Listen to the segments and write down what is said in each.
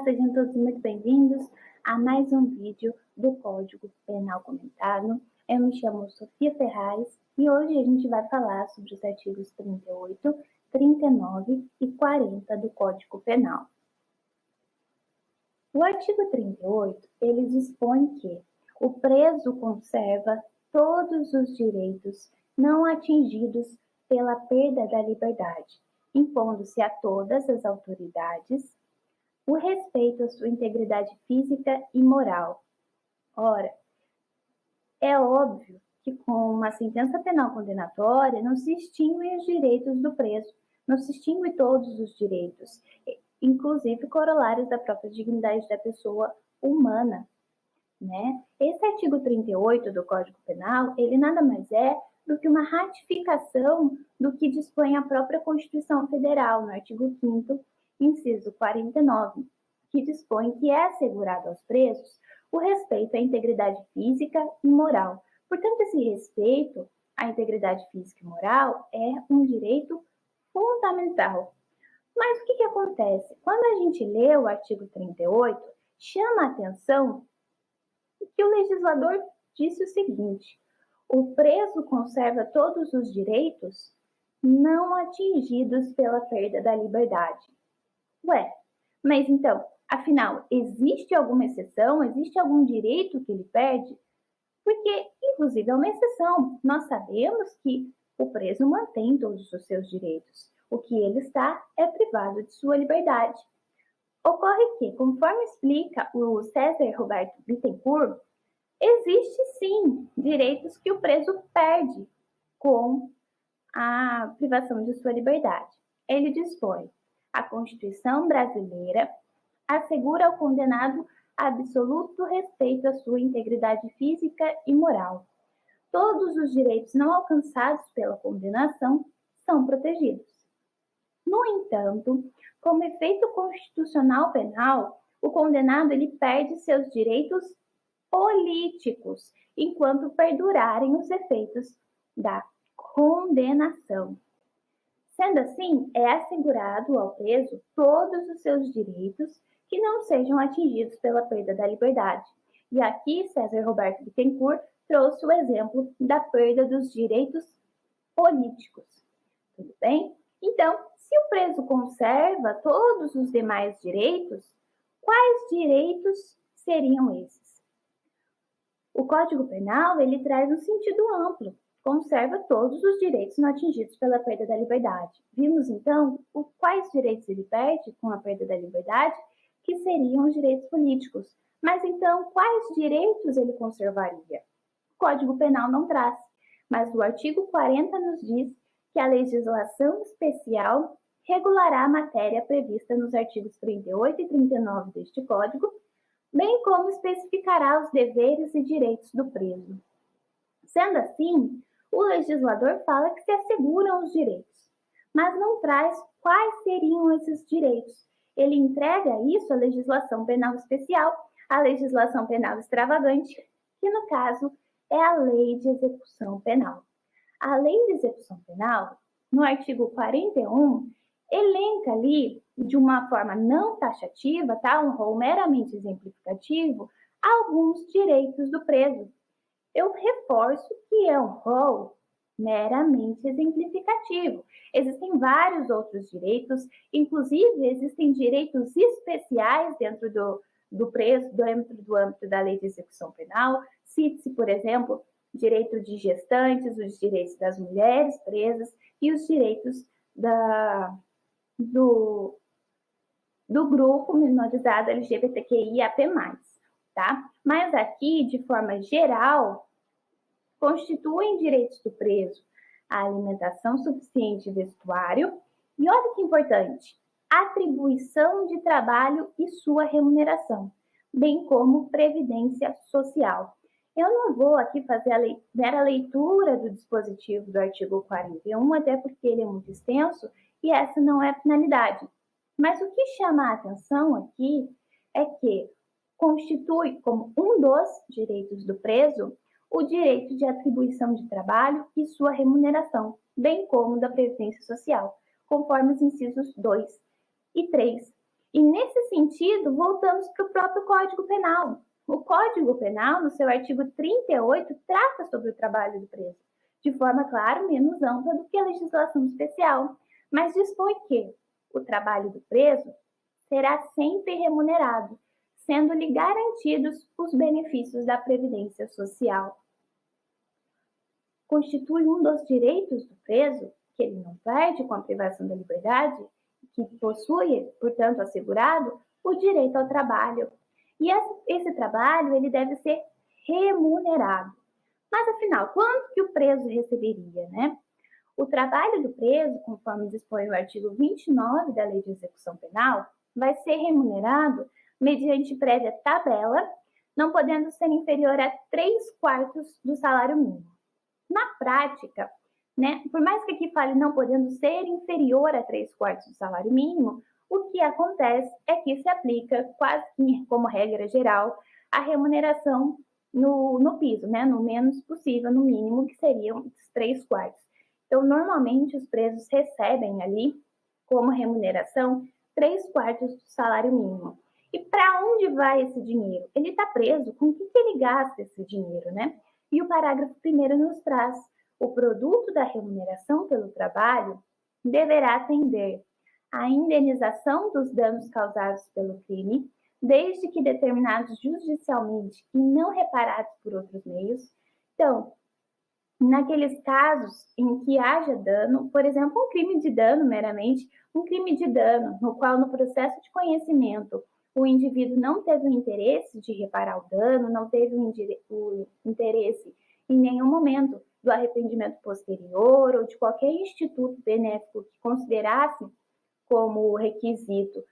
sejam todos muito bem-vindos a mais um vídeo do Código Penal Comentado. Eu me chamo Sofia Ferraz e hoje a gente vai falar sobre os artigos 38, 39 e 40 do Código Penal. O artigo 38, ele dispõe que o preso conserva todos os direitos não atingidos pela perda da liberdade, impondo-se a todas as autoridades o respeito à sua integridade física e moral. Ora, é óbvio que com uma sentença penal condenatória não se extinguem os direitos do preso, não se extingue todos os direitos, inclusive corolários da própria dignidade da pessoa humana, né? Esse artigo 38 do Código Penal, ele nada mais é do que uma ratificação do que dispõe a própria Constituição Federal, no artigo 5º, inciso 49, que dispõe que é assegurado aos presos o respeito à integridade física e moral. Portanto, esse respeito à integridade física e moral é um direito fundamental. Mas o que acontece? Quando a gente lê o artigo 38, chama a atenção que o legislador disse o seguinte: o preso conserva todos os direitos não atingidos pela perda da liberdade. Ué, mas então, afinal, existe alguma exceção? Existe algum direito que ele perde? Porque, inclusive, é uma exceção. Nós sabemos que o preso mantém todos os seus direitos. O que ele está é privado de sua liberdade. Ocorre que, conforme explica o César Roberto Bittencourt, existe sim direitos que o preso perde com a privação de sua liberdade. Ele dispõe: a Constituição brasileira assegura ao condenado absoluto respeito à sua integridade física e moral. Todos os direitos não alcançados pela condenação são protegidos. No entanto, como efeito constitucional penal, o condenado ele perde seus direitos políticos, enquanto perdurarem os efeitos da condenação. Sendo assim, é assegurado ao preso todos os seus direitos que não sejam atingidos pela perda da liberdade. E aqui, César Roberto Bittencourt trouxe o exemplo da perda dos direitos políticos. Tudo bem? Então, se o preso conserva todos os demais direitos, quais direitos seriam esses? O Código Penal, ele traz um sentido amplo, conserva todos os direitos não atingidos pela perda da liberdade. Vimos, então, quais direitos ele perde com a perda da liberdade, que seriam os direitos políticos. Mas, então, quais direitos ele conservaria? O Código Penal não traz, mas o artigo 40 nos diz que a legislação especial regulará a matéria prevista nos artigos 38 e 39 deste Código, bem como especificará os deveres e direitos do preso. Sendo assim, o legislador fala que se asseguram os direitos, mas não traz quais seriam esses direitos. Ele entrega isso à legislação penal especial, à legislação penal extravagante, que no caso é a Lei de Execução Penal. A Lei de Execução Penal, no artigo 41, elenca ali, de uma forma não taxativa, tá? Um rol meramente exemplificativo, alguns direitos do preso. Eu reforço que é um rol meramente exemplificativo. Existem vários outros direitos, inclusive existem direitos especiais dentro do preso, dentro do âmbito da Lei de Execução Penal. Cite-se, por exemplo, direito de gestantes, os direitos das mulheres presas e os direitos do grupo minorizado LGBTQIAP+, tá? Mas aqui, de forma geral, constituem direitos do preso a alimentação suficiente e vestuário, e olha que importante, atribuição de trabalho e sua remuneração, bem como previdência social. Eu não vou aqui fazer a mera leitura do dispositivo do artigo 41, até porque ele é muito extenso e essa não é a finalidade. Mas o que chama a atenção aqui é que constitui como um dos direitos do preso o direito de atribuição de trabalho e sua remuneração, bem como da previdência social, conforme os incisos 2 e 3. E nesse sentido, voltamos para o próprio Código Penal. O Código Penal, no seu artigo 38, trata sobre o trabalho do preso, de forma, claro, menos ampla do que a legislação especial, mas dispõe que o trabalho do preso será sempre remunerado, sendo-lhe garantidos os benefícios da Previdência Social. Constitui um dos direitos do preso, que ele não perde com a privação da liberdade, que possui, portanto, assegurado, o direito ao trabalho. E esse trabalho ele deve ser remunerado. Mas, afinal, quanto que o preso receberia, né? O trabalho do preso, conforme dispõe o artigo 29 da Lei de Execução Penal, vai ser remunerado mediante prévia tabela, não podendo ser inferior a 3/4 do salário mínimo. Na prática, né, por mais que aqui fale não podendo ser inferior a 3/4 do salário mínimo, o que acontece é que se aplica quase como regra geral a remuneração no piso, né, no menos possível, no mínimo, que seriam os 3/4. Então, normalmente, os presos recebem ali, como remuneração, 3/4 do salário mínimo. E para onde vai esse dinheiro? Ele está preso, com o que ele gasta esse dinheiro, né? E o parágrafo 1º nos traz: o produto da remuneração pelo trabalho deverá atender à indenização dos danos causados pelo crime, desde que determinados judicialmente e não reparados por outros meios. Então, naqueles casos em que haja dano, por exemplo, um crime de dano meramente, um crime de dano no qual no processo de conhecimento o indivíduo não teve o interesse de reparar o dano, não teve o interesse em nenhum momento do arrependimento posterior ou de qualquer instituto benéfico que considerasse como requisito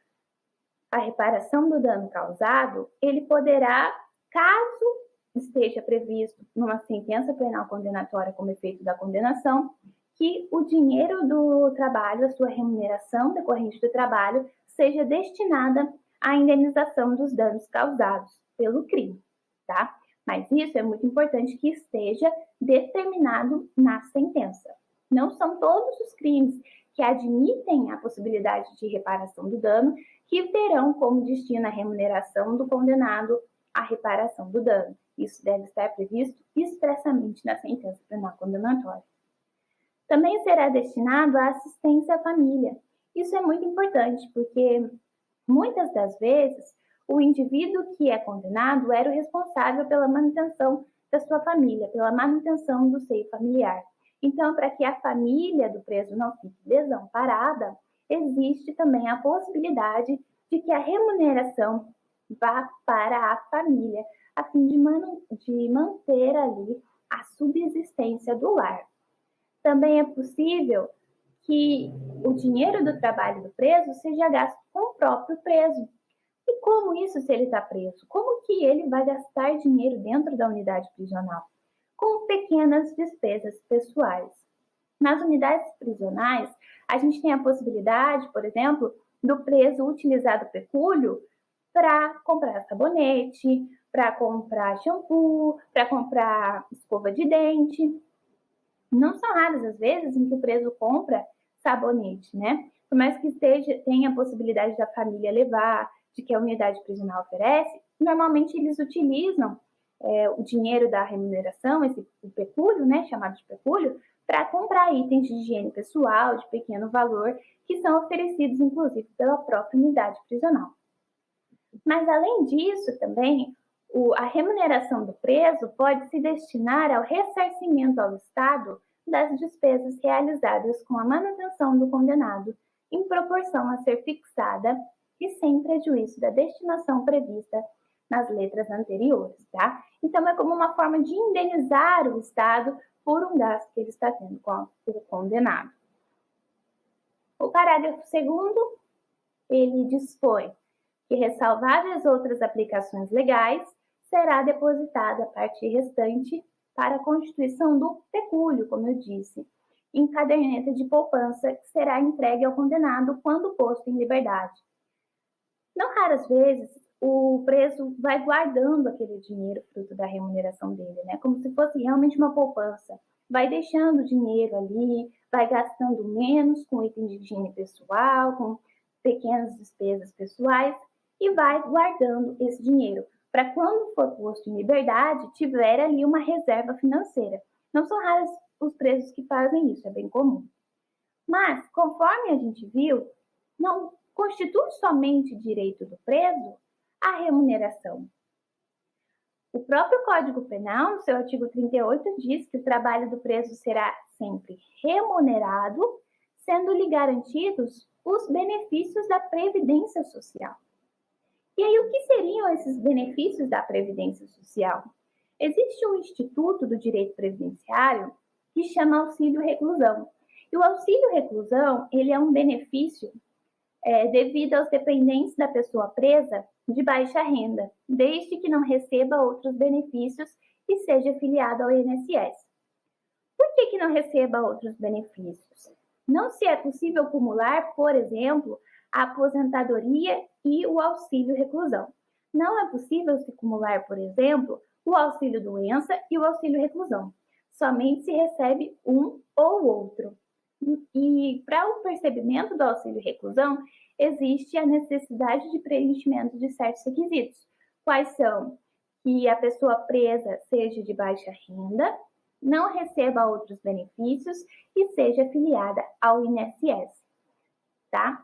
a reparação do dano causado, ele poderá, caso esteja previsto numa sentença penal condenatória como efeito da condenação, que o dinheiro do trabalho, a sua remuneração decorrente do trabalho, seja destinada à indenização dos danos causados pelo crime, tá? Mas isso é muito importante que esteja determinado na sentença. Não são todos os crimes que admitem a possibilidade de reparação do dano que terão como destino a remuneração do condenado à reparação do dano. Isso deve estar previsto expressamente na sentença penal condenatória. Também será destinado à assistência à família. Isso é muito importante, porque muitas das vezes o indivíduo que é condenado era o responsável pela manutenção da sua família, pela manutenção do seio familiar. Então, para que a família do preso não fique desamparada, existe também a possibilidade de que a remuneração vá para a família, a fim de manter ali a subsistência do lar. Também é possível que o dinheiro do trabalho do preso seja gasto com o próprio preso. E como isso se ele está preso? Como que ele vai gastar dinheiro dentro da unidade prisional? Com pequenas despesas pessoais. Nas unidades prisionais, a gente tem a possibilidade, por exemplo, do preso utilizar o pecúlio para comprar sabonete, para comprar shampoo, para comprar escova de dente. Não são raras as vezes em que o preso compra sabonete, né? Por mais que tenha a possibilidade da família levar, de que a unidade prisional oferece, normalmente eles utilizam o dinheiro da remuneração, o pecúlio, né, chamado de pecúlio, para comprar itens de higiene pessoal de pequeno valor, que são oferecidos, inclusive, pela própria unidade prisional. Mas, além disso, também, a remuneração do preso pode se destinar ao ressarcimento ao Estado das despesas realizadas com a manutenção do condenado, em proporção a ser fixada e sem prejuízo da destinação prevista nas letras anteriores, tá? Então, é como uma forma de indenizar o Estado por um gasto que ele está tendo com o condenado. O parágrafo 2º, ele dispõe que, ressalvadas outras aplicações legais, será depositada a parte restante para a constituição do pecúlio, como eu disse, em caderneta de poupança que será entregue ao condenado quando posto em liberdade. Não raras vezes, o preso vai guardando aquele dinheiro fruto da remuneração dele, né? Como se fosse realmente uma poupança. Vai deixando dinheiro ali, vai gastando menos com itens de higiene pessoal, pequenas despesas pessoais e vai guardando esse dinheiro para quando for posto em liberdade, tiver ali uma reserva financeira. Não são raros os presos que fazem isso, é bem comum. Mas, conforme a gente viu, não constitui somente direito do preso a remuneração. O próprio Código Penal, no seu artigo 38, diz que o trabalho do preso será sempre remunerado, sendo-lhe garantidos os benefícios da Previdência Social. E aí, o que seriam esses benefícios da Previdência Social? Existe um Instituto do Direito Previdenciário que chama Auxílio Reclusão. E o Auxílio Reclusão, ele é um benefício devido aos dependentes da pessoa presa de baixa renda, desde que não receba outros benefícios e seja afiliado ao INSS. Por que não receba outros benefícios? Não se é possível acumular, por exemplo, a aposentadoria e o auxílio reclusão. Não é possível se acumular, por exemplo, o auxílio doença e o auxílio reclusão. Somente se recebe um ou outro. E para o percebimento do auxílio reclusão, existe a necessidade de preenchimento de certos requisitos. Quais são? Que a pessoa presa seja de baixa renda, não receba outros benefícios e seja afiliada ao INSS, tá?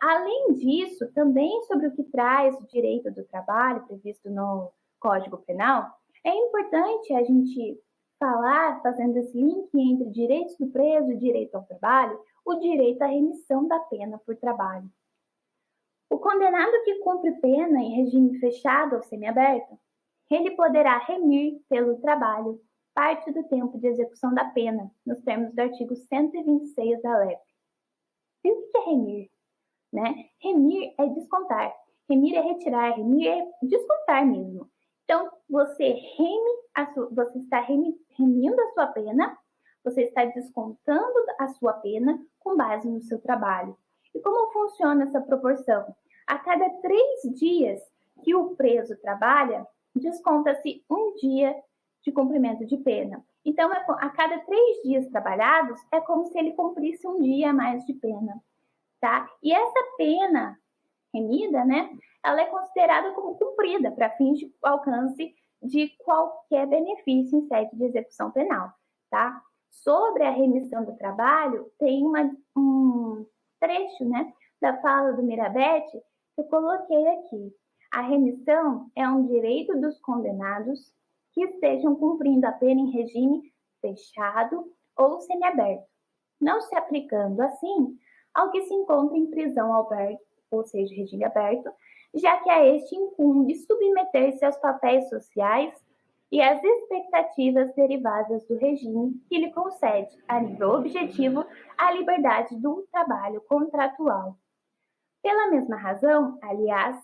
Além disso, também sobre o que traz o direito do trabalho previsto no Código Penal, é importante a gente falar, fazendo esse link entre direitos do preso e direito ao trabalho, o direito à remissão da pena por trabalho. O condenado que cumpre pena em regime fechado ou semiaberto, ele poderá remir pelo trabalho parte do tempo de execução da pena, nos termos do artigo 126 da LEP. E o que é remir? Remir é descontar, remir é retirar, remir é descontar mesmo. Então, você está remindo a sua pena, você está descontando a sua pena com base no seu trabalho. E como funciona essa proporção? A cada 3 dias que o preso trabalha, desconta-se um dia de cumprimento de pena. Então, a cada 3 dias trabalhados, é como se ele cumprisse um dia a mais de pena, tá? E essa pena remida, ela é considerada como cumprida para fins de alcance de qualquer benefício em sede de execução penal, tá? Sobre a remissão do trabalho, tem um trecho, da fala do Mirabete que eu coloquei aqui. A remissão é um direito dos condenados que estejam cumprindo a pena em regime fechado ou semiaberto, não se aplicando, assim, ao que se encontra em prisão albergue, ou seja, regime aberto, já que a este incumbe submeter-se aos papéis sociais e às expectativas derivadas do regime que lhe concede, a nível objetivo, a liberdade do trabalho contratual. Pela mesma razão, aliás,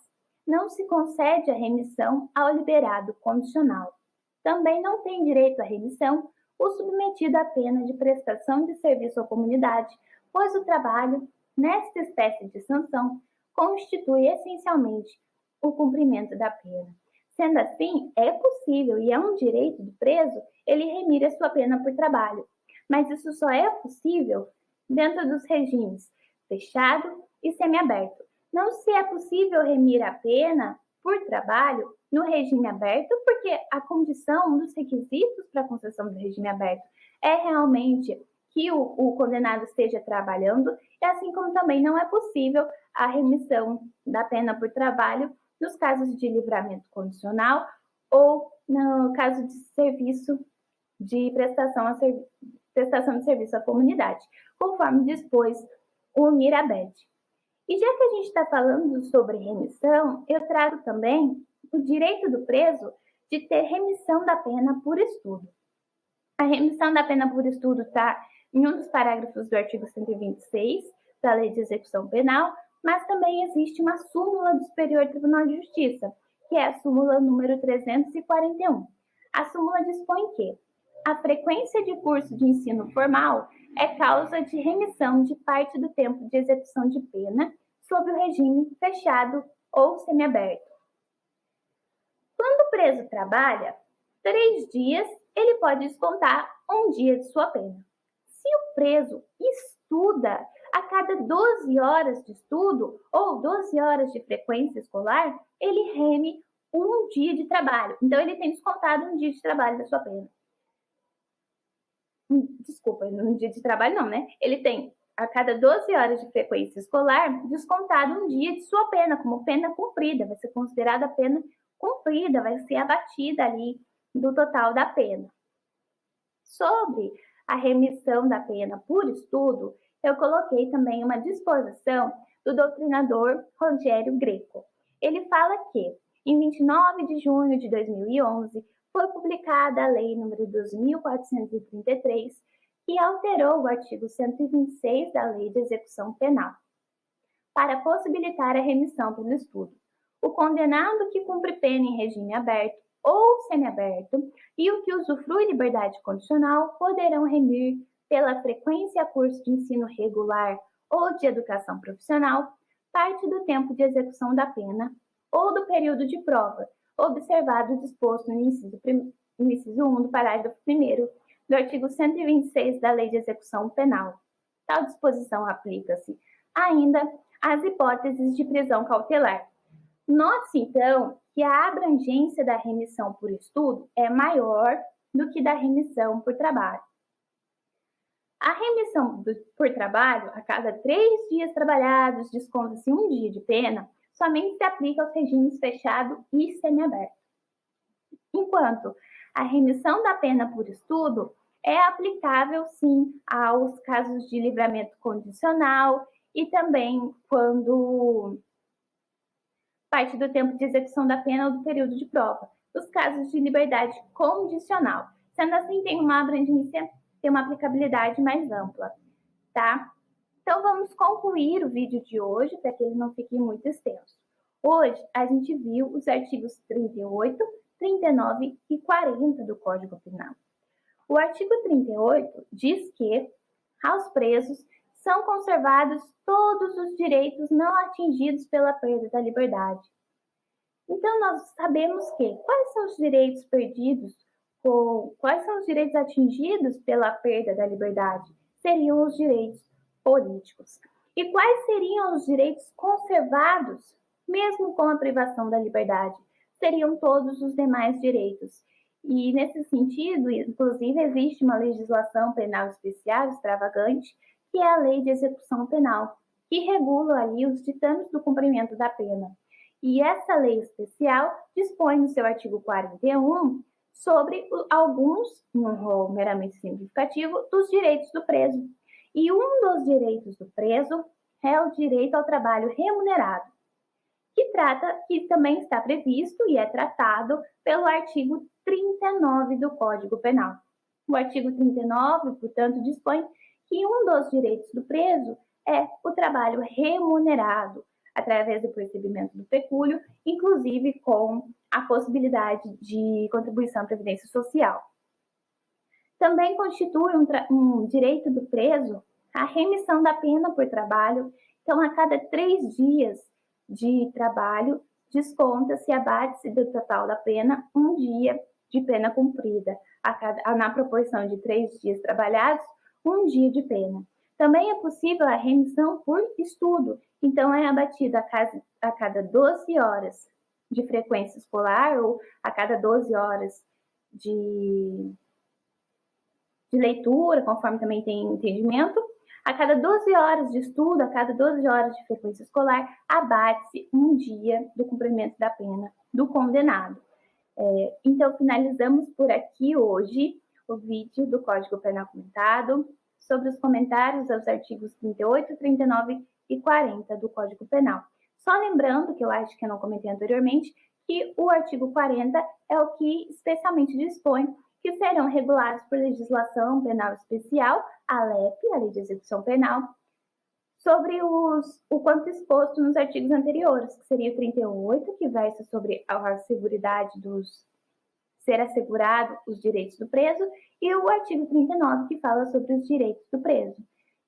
não se concede a remissão ao liberado condicional. Também não tem direito à remissão o submetido à pena de prestação de serviço à comunidade, pois o trabalho, nesta espécie de sanção, constitui essencialmente o cumprimento da pena. Sendo assim, é possível e é um direito do preso ele remir a sua pena por trabalho, mas isso só é possível dentro dos regimes fechado e semiaberto. Não se é possível remir a pena por trabalho no regime aberto, porque a condição, um dos requisitos para a concessão do regime aberto é realmente que o condenado esteja trabalhando, e assim como também não é possível a remissão da pena por trabalho nos casos de livramento condicional ou no caso de serviço de prestação de serviço à comunidade, conforme dispôs o Mirabete. E já que a gente está falando sobre remissão, eu trago também o direito do preso de ter remissão da pena por estudo. A remissão da pena por estudo está em um dos parágrafos do artigo 126 da Lei de Execução Penal, mas também existe uma súmula do Superior Tribunal de Justiça, que é a súmula número 341. A súmula dispõe que a frequência de curso de ensino formal é causa de remissão de parte do tempo de execução de pena sob o regime fechado ou semiaberto. Quando o preso trabalha 3 dias, ele pode descontar um dia de sua pena. Se o preso estuda a cada 12 horas de estudo ou 12 horas de frequência escolar, ele reme um dia de trabalho. Então, ele tem descontado um dia de trabalho da sua pena. Desculpa, um dia de trabalho não, né? Ele tem, a cada 12 horas de frequência escolar, descontado um dia de sua pena, como pena cumprida. Vai ser considerada pena cumprida, vai ser abatida ali do total da pena. Sobre a remissão da pena por estudo, eu coloquei também uma disposição do doutrinador Rogério Greco. Ele fala que, em 29 de junho de 2011, foi publicada a Lei nº 2.433, que alterou o artigo 126 da Lei de Execução Penal, para possibilitar a remissão pelo estudo. O condenado que cumpre pena em regime aberto ou semiaberto e o que usufrui liberdade condicional poderão remir pela frequência a curso de ensino regular ou de educação profissional parte do tempo de execução da pena ou do período de prova, observado o disposto no inciso 1 do parágrafo 1º do artigo 126 da Lei de Execução Penal. Tal disposição aplica-se ainda às hipóteses de prisão cautelar. Note-se, então, que a abrangência da remissão por estudo é maior do que da remissão por trabalho. A remissão por trabalho, a cada 3 dias trabalhados, desconta-se um dia de pena, somente se aplica aos regimes fechado e semiaberto. Enquanto a remissão da pena por estudo é aplicável, sim, aos casos de livramento condicional e também quando parte do tempo de execução da pena ou do período de prova, os casos de liberdade condicional. Sendo assim, tem uma abrangência, tem uma aplicabilidade mais ampla, tá? Então, vamos concluir o vídeo de hoje, para que ele não fique muito extenso. Hoje, a gente viu os artigos 38, 39 e 40 do Código Penal. O artigo 38 diz que, aos presos, são conservados todos os direitos não atingidos pela perda da liberdade. Então, nós sabemos que quais são os direitos perdidos, ou quais são os direitos atingidos pela perda da liberdade? Seriam os direitos políticos. E quais seriam os direitos conservados, mesmo com a privação da liberdade? Seriam todos os demais direitos. E, nesse sentido, inclusive, existe uma legislação penal especial, extravagante, que é a Lei de Execução Penal, que regula ali os ditames do cumprimento da pena. E essa lei especial dispõe no seu artigo 41 sobre alguns, num rol meramente simplificativo, dos direitos do preso. E um dos direitos do preso é o direito ao trabalho remunerado, que também está previsto e é tratado pelo artigo 39 do Código Penal. O artigo 39, portanto, dispõe que um dos direitos do preso é o trabalho remunerado, através do percebimento do pecúlio, inclusive com a possibilidade de contribuição à Previdência Social. Também constitui um direito do preso a remissão da pena por trabalho. Então, a cada 3 dias de trabalho, desconta-se, abate-se do total da pena um dia de pena cumprida, na proporção de 3 dias trabalhados, um dia de pena. Também é possível a remissão por estudo, então é abatida a cada 12 horas de frequência escolar ou a cada 12 horas de leitura, conforme também tem entendimento. A cada 12 horas de estudo, a cada 12 horas de frequência escolar, abate-se um dia do cumprimento da pena do condenado. Então, finalizamos por aqui hoje o vídeo do Código Penal comentado sobre os comentários aos artigos 38, 39 e 40 do Código Penal. Só lembrando, que eu acho que eu não comentei anteriormente, que o artigo 40 é o que especialmente dispõe que serão regulados por legislação penal especial, a LEP, a Lei de Execução Penal, sobre o quanto exposto nos artigos anteriores, que seria o 38, que versa sobre a seguridade ser assegurado os direitos do preso, e o artigo 39, que fala sobre os direitos do preso.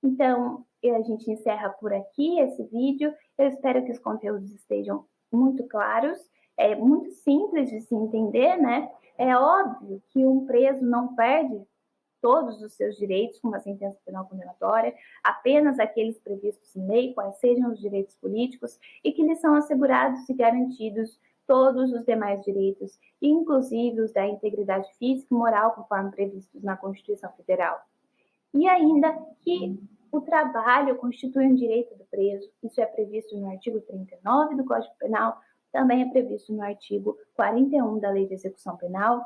Então, a gente encerra por aqui esse vídeo. Eu espero que os conteúdos estejam muito claros. É muito simples de se entender, né? É óbvio que um preso não perde todos os seus direitos com uma sentença penal condenatória, apenas aqueles previstos em lei, quais sejam os direitos políticos, e que lhes são assegurados e garantidos todos os demais direitos, inclusive os da integridade física e moral, conforme previstos na Constituição Federal. E ainda que o trabalho constitui um direito do preso, isso é previsto no artigo 39 do Código Penal, também é previsto no artigo 41 da Lei de Execução Penal,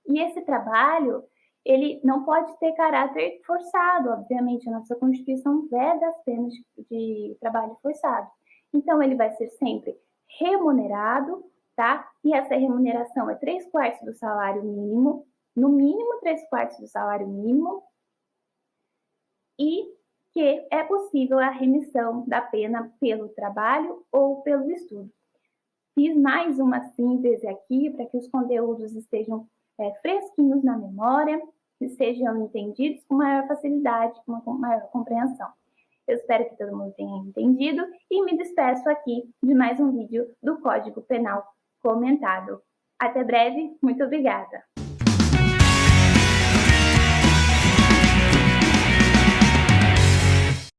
e esse trabalho, ele não pode ter caráter forçado, obviamente, a nossa Constituição veda as penas de trabalho forçado. Então, ele vai ser sempre remunerado, tá? E essa remuneração é 3/4 do salário mínimo, no mínimo 3/4 do salário mínimo, e que é possível a remissão da pena pelo trabalho ou pelo estudo. Fiz mais uma síntese aqui para que os conteúdos estejam fresquinhos na memória e sejam entendidos com maior facilidade, com maior compreensão. Eu espero que todo mundo tenha entendido e me despeço aqui de mais um vídeo do Código Penal comentado. Até breve, muito obrigada!